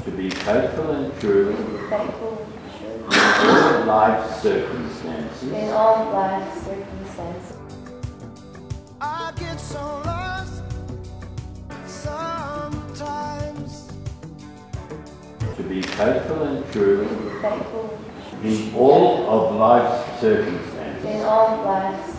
to be faithful and true faithful and true in all life's circumstances, in all life's circumstances. I get so lost sometimes. to be faithful and true faithful and true in all of life's circumstances, in all life's